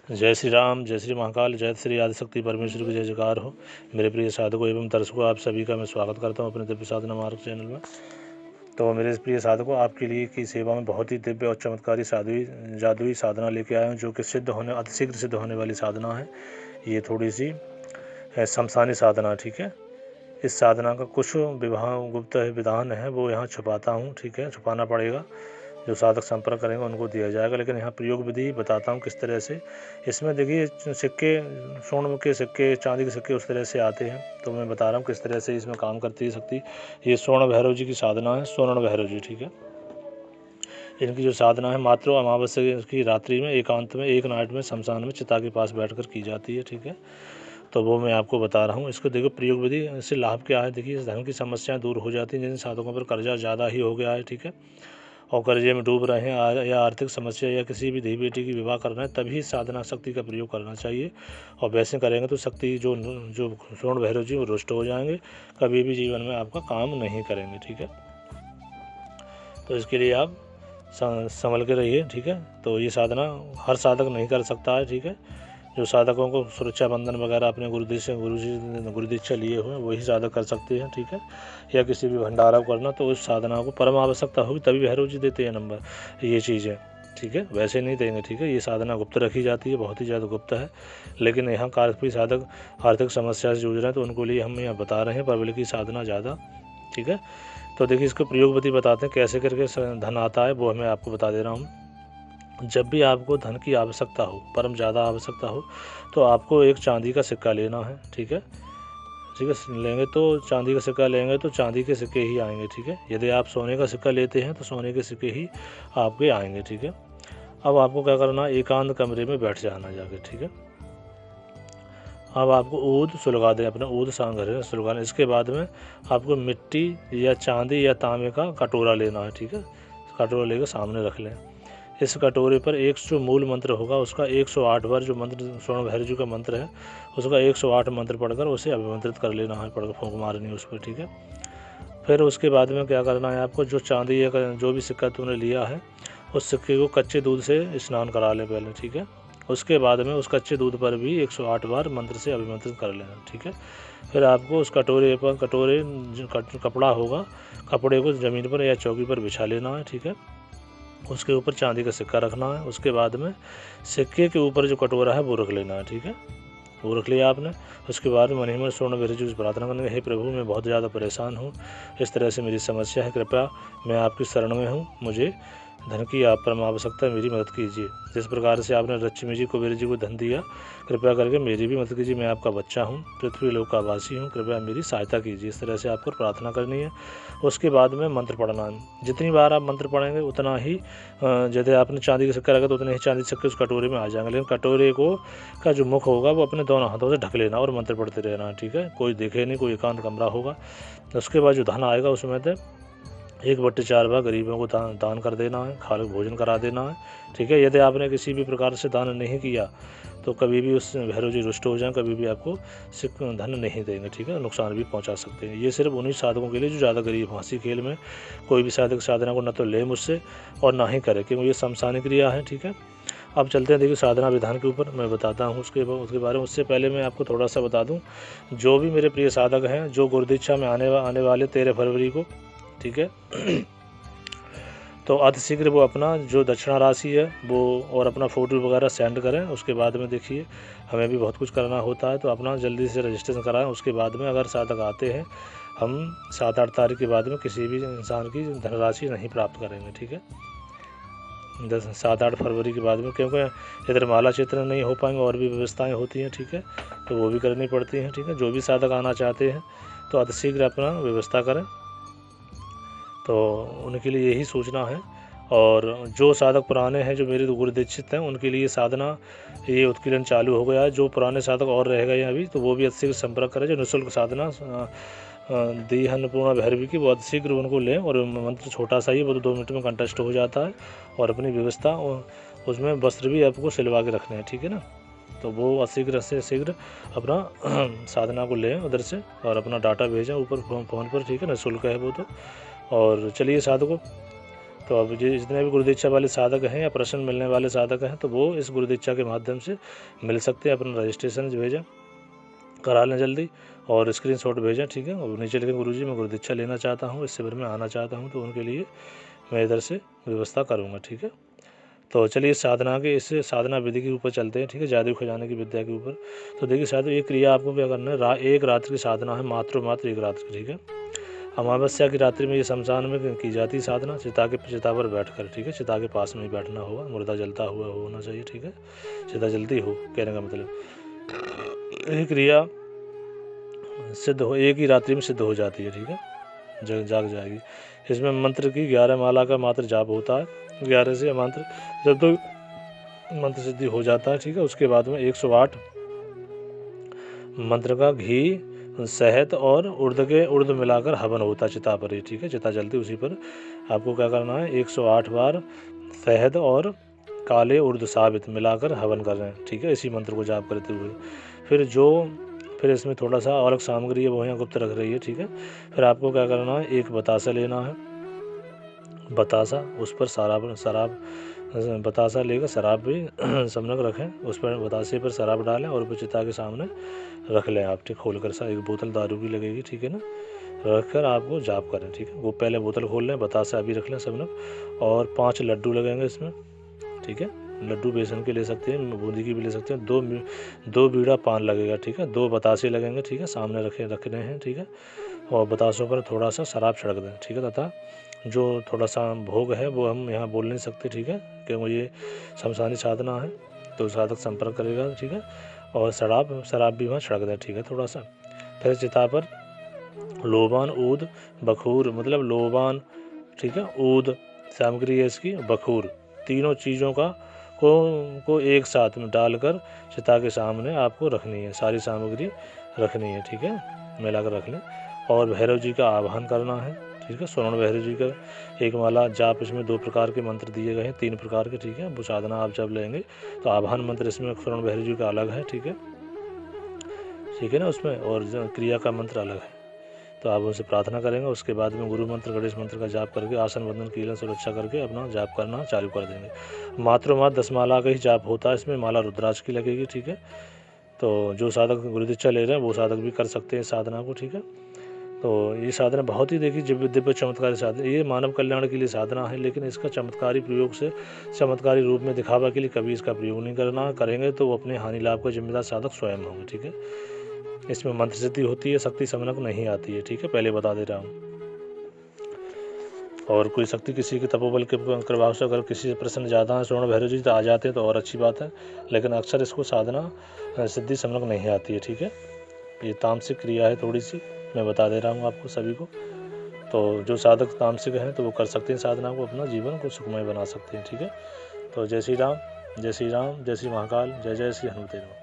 जय श्री राम, जय श्री महाकाल, जय श्री आदिशक्ति परमेश्वर की जय जयकार हो। मेरे प्रिय साधकों एवं दर्शकों, आप सभी का मैं स्वागत करता हूं अपने दिव्य साधना मार्ग चैनल में। तो मेरे प्रिय साधकों, आपके लिए की सेवा में बहुत ही दिव्य और चमत्कारी जादुई साधना लेके आया हूँ, जो कि अतिशीघ्र सिद्ध होने वाली साधना है। ये थोड़ी सी है शमशानी साधना, ठीक है। इस साधना का कुछ गुप्त विधान है, वो यहाँ छुपाता हूँ, ठीक है। छुपाना पड़ेगा, जो साधक संपर्क करेंगे उनको दिया जाएगा। लेकिन यहाँ प्रयोग विधि बताता हूँ किस तरह से। इसमें देखिए सिक्के, स्वर्ण के सिक्के, चांदी के सिक्के उस तरह से आते हैं। तो मैं बता रहा हूँ किस तरह से इसमें काम करती है शक्ति। ये स्वर्ण भैरव जी की साधना है, स्वर्ण भैरव जी, ठीक है। इनकी जो साधना है मात्र अमावस्या की रात्रि में एकांत में एक नाइट में शमशान में चिता के पास बैठकर की जाती है, ठीक है। तो वो मैं आपको बता रहा हूँ। इसको देखो प्रयोग विधि से लाभ क्या है। देखिए इस धन की समस्याएं दूर हो जाती हैं जिन साधकों पर कर्जा ज़्यादा ही हो गया है, ठीक है, और कर्जे में डूब रहे हैं, या आर्थिक समस्या, या किसी भी देवी बेटी की विवाह करना है, तभी साधना शक्ति का प्रयोग करना चाहिए। और वैसे करेंगे तो शक्ति जो स्वर्ण भैरव जी वो रुष्ट हो जाएंगे, कभी भी जीवन में आपका काम नहीं करेंगे, ठीक है। तो इसके लिए आप संभल के रहिए, ठीक है। तो ये साधना हर साधक नहीं कर सकता है, ठीक है। जो साधकों को सुरक्षा बंधन वगैरह अपने गुरु दीक्षा लिए हुए वही साधक कर सकते हैं, ठीक है। या किसी भी भंडारा को करना, तो उस साधना को परम आवश्यकता होगी तभी भैरव जी देते हैं नंबर, ये चीज़ें, ठीक है। वैसे नहीं देंगे, ठीक है। ये साधना गुप्त रखी जाती है, बहुत ही ज़्यादा गुप्त है। लेकिन यहाँ कोई साधक आर्थिक समस्या से जूझ रहे हैं तो उनको लिए हम यहाँ बता रहे हैं प्रबल की साधना ज़्यादा, ठीक है। तो देखिए इसको प्रयोग विधि बताते हैं कैसे करके धन आता है, वो मैं आपको बता दे रहा हूँ। जब भी आपको धन की आवश्यकता हो, परम ज़्यादा आवश्यकता हो, तो आपको एक चांदी का सिक्का लेना है, ठीक है। ठीक है, लेंगे तो चांदी का सिक्का लेंगे तो चांदी के सिक्के ही आएंगे, ठीक है। यदि आप सोने का सिक्का लेते हैं तो सोने के सिक्के ही आपके आएंगे, ठीक है। अब आपको क्या करना है, एकांत कमरे में बैठ जाना जाके, ठीक है। अब आपको ऊद सुलगा दें, अपना ऊद सांगर सुलगाना। इसके बाद में आपको मिट्टी या चांदी या तांबे का कटोरा लेना है, ठीक है। कटोरा लेकर सामने रख लें। इस कटोरे पर एक जो मूल मंत्र होगा उसका 108 बार, जो मंत्र स्वर्ण भैरव जी का मंत्र है उसका 108 मंत्र पढ़कर उसे अभिमंत्रित कर लेना है, पढ़कर फूंक मारनी है उस पर, ठीक है। फिर उसके बाद में क्या करना है आपको, जो चांदी या जो भी सिक्का तुमने लिया है उस सिक्के को कच्चे दूध से स्नान करा लें पहले, ठीक है। उसके बाद में उस कच्चे दूध पर भी 108 बार मंत्र से अभिमंत्रित कर लेना, ठीक है। फिर आपको उस कटोरे जो कपड़ा होगा, कपड़े को ज़मीन पर या चौकी पर बिछा लेना है, ठीक है। उसके ऊपर चांदी का सिक्का रखना है। उसके बाद में सिक्के के ऊपर जो कटोरा है वो रख लेना है, ठीक है। वो रख लिया आपने। उसके बाद मन ही मन स्वर्ण भैरव जी से प्रार्थना करने, हे प्रभु मैं बहुत ज़्यादा परेशान हूँ, इस तरह से मेरी समस्या है, कृपया मैं आपकी शरण में हूँ, मुझे धन की आप परम आवश्यकता, मेरी मदद कीजिए। जिस प्रकार से आपने लक्ष्मी जी कुबेर जी को धन दिया, कृपया करके मेरी भी मदद कीजिए, मैं आपका बच्चा हूँ, पृथ्वी लोक का वासी हूँ, कृपया मेरी सहायता कीजिए। इस तरह से आपको प्रार्थना करनी है। उसके बाद में मंत्र पढ़ना है। जितनी बार आप मंत्र पढ़ेंगे उतना ही, जैसे आपने चांदी का सिक्का रखा तो उतने ही चांदी सिक्के उस कटोरे में आ जाएंगे। लेकिन कटोरे का जो मुख होगा वो अपने दोनों हाथों से ढक लेना और मंत्र पढ़ते रहना, ठीक है। कोई देखे नहीं, कोई एकांत कमरा होगा। उसके बाद जो धन आएगा उसमें से 1/4 भाग गरीबों को दान कर देना है, खाली भोजन करा देना है, ठीक है। यदि आपने किसी भी प्रकार से दान नहीं किया तो कभी भी उस भैरव जी रुष्ट हो जाएं, कभी भी आपको धन नहीं देंगे, ठीक है, नुकसान भी पहुंचा सकते हैं। ये सिर्फ उन्हीं साधकों के लिए जो ज़्यादा गरीब। हंसी खेल में कोई भी साधक साधना को न तो ले मुझसे और ना ही करे, क्योंकि ये शमशानी क्रिया है, ठीक है। अब चलते हैं देखिए साधना विधान के ऊपर मैं बताता हूँ उसके बारे में। उससे पहले मैं आपको थोड़ा सा बता दूँ, जो भी मेरे प्रिय साधक हैं जो गुरुदीक्षा में आने वाले 13 फरवरी को, ठीक है, तो अतिशीघ्र वो अपना जो दक्षिणा राशि है वो और अपना फ़ोटो वगैरह सेंड करें। उसके बाद में देखिए हमें भी बहुत कुछ करना होता है, तो अपना जल्दी से रजिस्ट्रेशन कराएं। उसके बाद में अगर साधक आते हैं, हम 7-8 तारीख के बाद में किसी भी इंसान की धनराशि नहीं प्राप्त करेंगे, ठीक है। 7-8 फरवरी के बाद में, क्योंकि इधर माला चित्र नहीं हो पाएंगे, और भी व्यवस्थाएँ होती हैं, ठीक है, तो वो भी करनी पड़ती हैं, ठीक है। जो भी साधक आना चाहते हैं तो अतिशीघ्र अपना व्यवस्था करें, तो उनके लिए यही सूचना है। और जो साधक पुराने हैं, जो मेरे गुरु दीक्षित हैं, उनके लिए साधना ये उत्कीर्ण चालू हो गया है। जो पुराने साधक और रह गए हैं अभी, तो वो भी अतिशीघ्र संपर्क करें। जो निःशुल्क साधना दी है अन्नपूर्णा भैरवी की, वो अतिशीघ्र उनको लें। और मंत्र छोटा सा ही, वो तो 2 मिनट में कंटेस्ट हो जाता है। और अपनी व्यवस्था उसमें वस्त्र भी आपको सिलवा के रखने हैं, ठीक है ना। तो वो अशीघ्र से शीघ्र अपना साधना को लें उधर से और अपना डाटा भेजें ऊपर फ़ोन पर, ठीक है ना, शुल्क है वो तो। और चलिए साधकों, तो अब ये जितने भी गुरु दीक्षा वाले साधक हैं या प्रश्न मिलने वाले साधक हैं तो वो इस गुरु दीक्षा के माध्यम से मिल सकते हैं। अपना रजिस्ट्रेशन भेजें, करा लें जल्दी और स्क्रीनशॉट भेजें, ठीक है। और नीचे लिखें गुरुजी मैं गुरु दीक्षा लेना चाहता हूँ, इस शिविर में आना चाहता हूँ, तो उनके लिए मैं इधर से व्यवस्था करूँगा, ठीक है। तो चलिए साधना के इस साधना विधि के ऊपर चलते हैं, ठीक है, जादू खजाने की विद्या के ऊपर। तो देखिए साधु ये क्रिया आपको क्या करना है, एक रात्र की साधना है, मात्र एक रात्र की, ठीक है। अमावस्या की रात्रि में ये शमशान में की जाती साधना, चिता पर बैठकर, ठीक है। चिता के पास में ही बैठना होगा, मुर्दा जलता हुआ होना चाहिए, ठीक है। चिता जलती हो कहने का मतलब ये क्रिया सिद्ध हो, एक ही रात्रि में सिद्ध हो जाती है, ठीक है, जाग जाएगी। इसमें मंत्र की 11 माला का मात्र जाप होता है, 11 से मंत्र जब तो मंत्र सिद्धि हो जाता है, ठीक है। उसके बाद में 108 मंत्र का घी, शहद और उर्द मिलाकर हवन होता है चिता पर ही, ठीक है। चिता जलती उसी पर आपको क्या करना है, 108 बार शहद और काले उर्द साबित मिलाकर हवन कर रहे हैं, ठीक है, इसी मंत्र को जाप करते हुए। फिर इसमें थोड़ा सा अलग सामग्री है वो यहाँ गुप्त रख रही है, ठीक है। फिर आपको क्या करना है, एक बतासा लेना है, बतासा, उस पर शराब बतासा लेकर शराब भी समनक रखें, उस पर बतासे पर शराब डालें और फिर चिता के सामने रख लें आप, ठीक, खोल कर एक बोतल दारू की लगेगी, ठीक है ना, रख कर आपको जाप करें, ठीक है। वो पहले बोतल खोल लें, बतासा अभी रख लें समनक, और 5 लड्डू लगेंगे इसमें, ठीक है। लड्डू बेसन के ले सकते हैं, बूंदी की भी ले सकते हैं। दो बीड़ा पान लगेगा, ठीक है। 2 बतासे लगेंगे, ठीक है, सामने रखने हैं, ठीक है। और बतासों पर थोड़ा सा शराब छिड़क दें, ठीक है। तथा जो थोड़ा सा भोग है वो हम यहाँ बोल नहीं सकते, ठीक है, क्योंकि ये शमशानी साधना है तो साधक संपर्क करेगा, ठीक है। और शराब भी वहाँ छिड़क दें, ठीक है, थोड़ा सा। फिर चिता पर लोबान, ऊद, बखूर, मतलब लोबान, ठीक है, ऊद सामग्री है इसकी, बखूर, तीनों चीज़ों को एक साथ में डालकर चिता के सामने आपको रखनी है, सारी सामग्री रखनी है, ठीक है, मिलाकर रख लें। और भैरव जी का आह्वान करना है, ठीक है। स्वर्ण भैरव जी का एक माला जाप, इसमें 2 प्रकार के मंत्र दिए गए हैं, 3 प्रकार के, ठीक है। वो साधना आप जब लेंगे तो आह्वान मंत्र इसमें स्वर्ण भैरव जी का अलग है, ठीक है, ठीक है ना, उसमें, और क्रिया का मंत्र अलग है। तो आप उनसे प्रार्थना करेंगे, उसके बाद में गुरु मंत्र गणेश मंत्र का जाप करके आसन बंधन कीलन सुरक्षा करके अपना जाप करना चालू कर देंगे। मात्र 10 माला का ही जाप होता है, इसमें माला रुद्राक्ष की लगेगी, ठीक है। तो जो साधक गुरु दीक्षा ले रहे हैं वो साधक भी कर सकते हैं साधना को, ठीक है। तो ये साधना बहुत ही देखिए दिव्य चमत्कारी साधना, ये मानव कल्याण के लिए साधना है, लेकिन इसका चमत्कारी प्रयोग से चमत्कारी रूप में दिखावा के लिए कभी इसका प्रयोग नहीं करना, करेंगे तो वो अपने हानि लाभ का जिम्मेदार साधक स्वयं होंगे, ठीक है। इसमें मंत्र सिद्धि होती है, शक्ति समनक नहीं आती है, ठीक है, पहले बता दे रहा हूँ। और कोई शक्ति किसी के तपोबल के प्रभाव से अगर किसी से प्रसन्न ज़्यादा है, स्वर्ण भैरव जी तो आ जाते हैं तो और अच्छी बात है, लेकिन अक्सर इसको साधना सिद्धि समनक नहीं आती है, ठीक है। ये तामसिक क्रिया है थोड़ी सी, मैं बता दे रहा हूँ आपको सभी को। तो जो साधक तामसिक हैं तो वो कर सकते हैं साधना को, अपना जीवन को सुखमय बना सकते हैं, ठीक है। तो जय श्री राम, जय श्री राम, जय श्री महाकाल, जय जय श्री हनुमते राम।